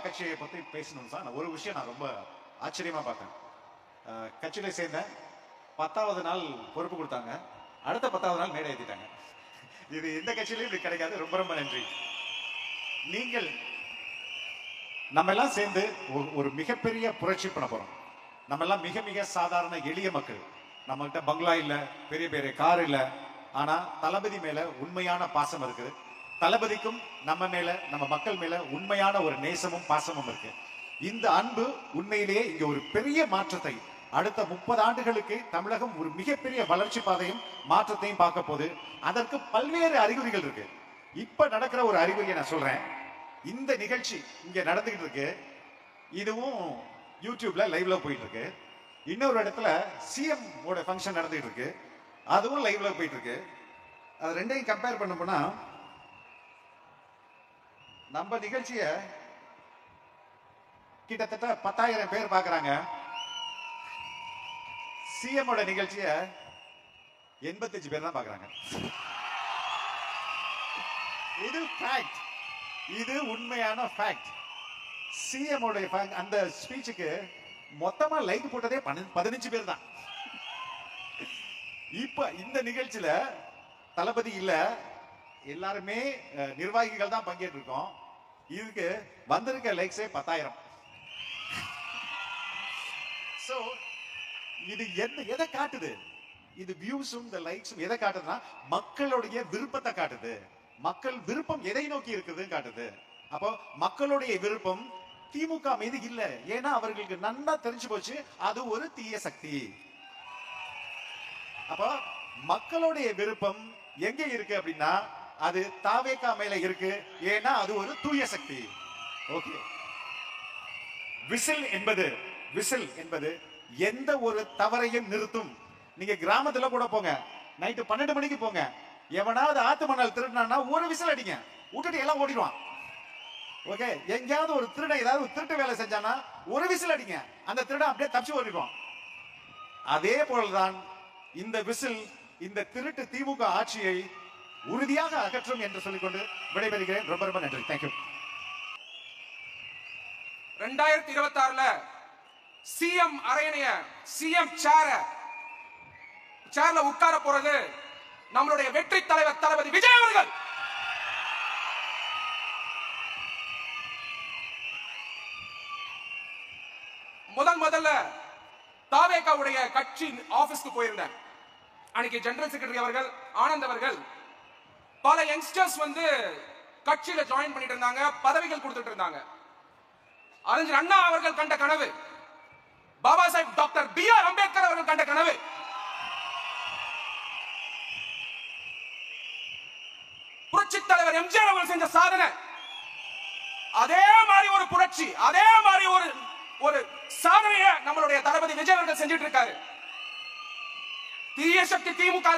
கட்சியை பத்தி பேசணும் சார். ஒரு விஷயம் நான் ரொம்ப ஆச்சரியமா பார்த்தேன். கட்சியில சேர்ந்தேன், 10வது நாள் பொறுப்பு கொடுத்தாங்க, அடுத்த 10வது நாள் மேடை ஏற்றிட்டாங்க. இது எந்த கட்சியிலையும் இப்படி கிடைக்காது. ரொம்ப ரொம்ப நன்றி. நீங்கள் நம்ம எல்லாம் சேர்ந்து ஒரு மிகப்பெரிய புரட்சி பண்ண போறோம். நம்ம எல்லாம் மிக மிக சாதாரண எளிய மக்கள். நம்ம கிட்ட பங்களா இல்ல, பெரிய பெரிய கார் இல்ல, ஆனா தளபதி மேல உண்மையான பாசம் இருக்கு. தளபதிக்கும் நம்ம மேல, நம்ம மக்கள் மேல உண்மையான ஒரு நேசமும் பாசமும் இருக்கு. இந்த அன்பு உண்மையிலேயே இங்க ஒரு பெரிய மாற்றத்தை, அடுத்த 30 ஆண்டுகளுக்கு தமிழகம் ஒரு மிகப்பெரிய வளர்ச்சி பாதையும் மாற்றத்தையும் பார்க்க போது. அதற்கு பல்வேறு அறிகுறிகள் இருக்கு. இப்ப நடக்கிற ஒரு அறிகுறியை நான் சொல்றேன். இந்த நிகழ்ச்சி இங்க நடந்துகிட்டு இருக்கு. இதுவும் யூடியூப்ல லைவ்ல போயிட்டு இருக்கு. இன்னொரு இடத்துல சிஎம் ஓட ஃபங்க்ஷன் நடந்துகிட்டு இருக்கு, அதுவும் லைவ்ல போயிட்டு இருக்கு. அது ரெண்டையும் கம்பேர் பண்ண போனா நம்ம நிகழ்ச்சிய கிட்டத்தட்ட 10,000 பேர் பாக்குறாங்க. சிஎம் ஓட நிகழ்ச்சிய 85 பேர் தான் பாக்குறாங்க. இது ஃபேக்ட், இது உண்மையான ஃபேக்ட். சிஎம் ஓட அந்த ஸ்பீச்சுக்கு மொத்தமா லைக் போட்டதே 15 பேர் தான். இப்ப இந்த நிகழ்ச்சியில தளபதி இல்ல, எல்லாருமே நிர்வாகிகள் தான் பங்கேற்று இருக்கோம். இதுக்கு வந்திருக்க லைக்ஸே 10,000. சோ இது எதை காட்டுது? இது வியூஸும் இந்த லைக்ஸும் எதை காட்டுதுன்னா மக்களுடைய விருப்பத்தை காட்டுது. மக்கள் விருப்பம் எதை நோக்கி இருக்குதுன்னு காட்டுது. அப்போ மக்களுடைய விருப்பம் திமுக மீது இல்ல. ஏன்னா அவர்களுக்கு நன்னா தெரிஞ்சு போச்சு அது ஒரு தீய சக்தி. அப்போ மக்களுடைய விருப்பம் எங்க இருக்கு அப்படின்னா அது தாவேகா மேல இருக்கு. ஏன்னா அது ஒரு தூய சக்தி. ஓகே. விசில் என்பது எந்த ஒரு தவறையும் நிறுத்தும். நீங்க கிராமத்துல கூட போங்க, நைட்டு 12 மணிக்கு போங்க, எவனாவது ஆத்து மணல் திருடினா ஒரு விசில் அடிங்க, விட்டுட்டு எல்லாம் ஓடிடுவான். ஓகே. எங்கேயாவது ஒரு திருடன் ஏதாவது திருட்டு வேலை செஞ்சானா ஒரு விசில் அடிங்க, அந்த திருடன் அப்படியே தப்பிச்சு ஓடிடுவான். அதே போலதான் இந்த விசில் இந்த திருட்டு திமுக ஆட்சியை உறுதியாக அகற்றும் என்று சொல்லிக்கொண்டு விடைபெறுகிறேன். ரொம்ப ரொம்ப நன்றி. தேங்க்யூ. 2026ல சிஎம் அரையணைய சிஎம் சேர்ல உட்கார போறது நம்மளுடைய வெற்றி தலைவர் தளபதி விஜய் அவர்கள். முதல்ல தாவேகாவுடைய கட்சி ஆபீஸ்க்கு போயிருந்தேன். அன்னைக்கு ஜெனரல் செக்ரட்டரி அவர்கள் ஆனந்த் அவர்கள் பல யங்ஸ்டர்ஸ் வந்து கட்சியில ஜாயின் பண்ணிட்டு இருந்தாங்க, பதவிகள் கொடுத்துட்டு இருந்தாங்க. அறிஞர் அண்ணா அவர்கள் கண்ட கனவு, பாபா சாஹிப் டாக்டர் B.R. அம்பேத்கர் அவர்கள் கண்ட கனவு, புரட்சி தலைவர் எம்ஜிஆர் அவர்கள் செஞ்ச சாதனை, அதே மாதிரி ஒரு புரட்சி, அதே மாதிரி ஒரு சாதனையை நம்மளுடைய தளபதி விஜய் அவர்கள் செஞ்சிட்டு இருக்காரு. தீய சக்தி திமுக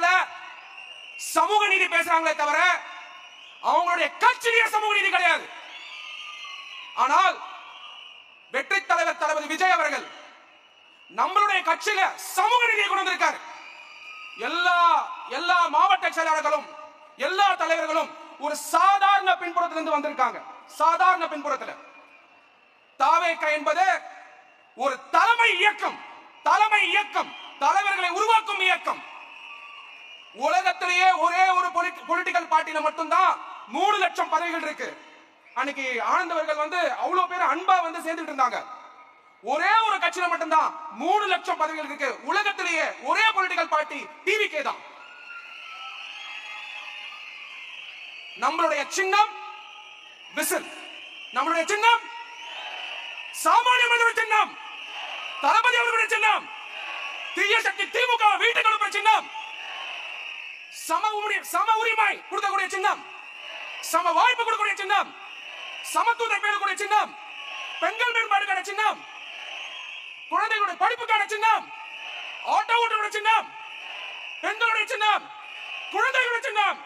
சமூக நீதி பேசுறாங்களே தவிர அவங்களுடைய கட்சியிலேயே சமூக நீதி கிடையாது. ஆனால் வெற்றி தலைவர் தளபதி விஜய் அவர்கள் நம்மளுடைய கட்சியில சமூக நீதியை கொண்டு வந்திருக்காரு. எல்லா மாவட்ட செயலாளர்களும் எல்லா தலைவர்களும் ஒரு சாதாரண பின்புறத்திலிருந்து வந்திருக்காங்க. சாதாரண பின்புறத்தில் தாவேகா என்பது ஒரு தலைமை இயக்கம், தலைவர்களை உருவாக்கும் இயக்கம். உலகத்திலேயே ஒரே ஒரு பொலிட்டிக்கல் பார்ட்டியில மட்டும்தான் 3 லட்சம் பதவிகள் இருக்கு. அன்னைக்கு ஆனந்த் அவர்கள் வந்து அவ்வளவு பேர் அன்பா வந்து சேர்ந்துட்டு இருந்தாங்க. ஒரே ஒரு கட்சியில மட்டும்தான் 3 லட்சம் பதவிகள் இருக்கு. உலகத்திலேயே ஒரே பொலிட்டிக்கல் பார்ட்டி டிவிகே தான். நம்மளுடைய சின்னம் விசில், நம்மளுடைய சின்னம் சாமானிய மனிதனுடைய சின்னம், தளபதி அவர்களுடைய சின்னம், தீய சக்தி திமுக வீட்டுக்கு அனுப்புற சின்னம், சம உரிமை கொடுக்கக்கூடிய சின்னம், சம வாய்ப்பு கொடுக்கக்கூடிய சின்னம், சமத்துவத்தை பேரக்கூடிய சின்னம், பெண்கள் மேம்பாடுக்கான சின்னம், குழந்தைகளுடைய படிப்புக்கான சின்னம், ஆட்டோ ஓட்டுடைய சின்னம், பெண்களுடைய சின்னம், குழந்தைகளுடைய சின்னம்.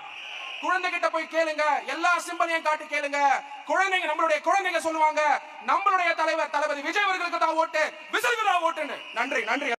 குழந்தைகிட்ட போய் கேளுங்க, எல்லா சிம்பலையும் காட்டி கேளுங்க. குழந்தைங்க, நம்மளுடைய குழந்தைங்க சொல்லுவாங்க நம்மளுடைய தலைவர் தளபதி விஜய் அவர்களுக்கு தான் ஓட்டு, விசிலுக்கு தான் ஓட்டுன்னு. நன்றி.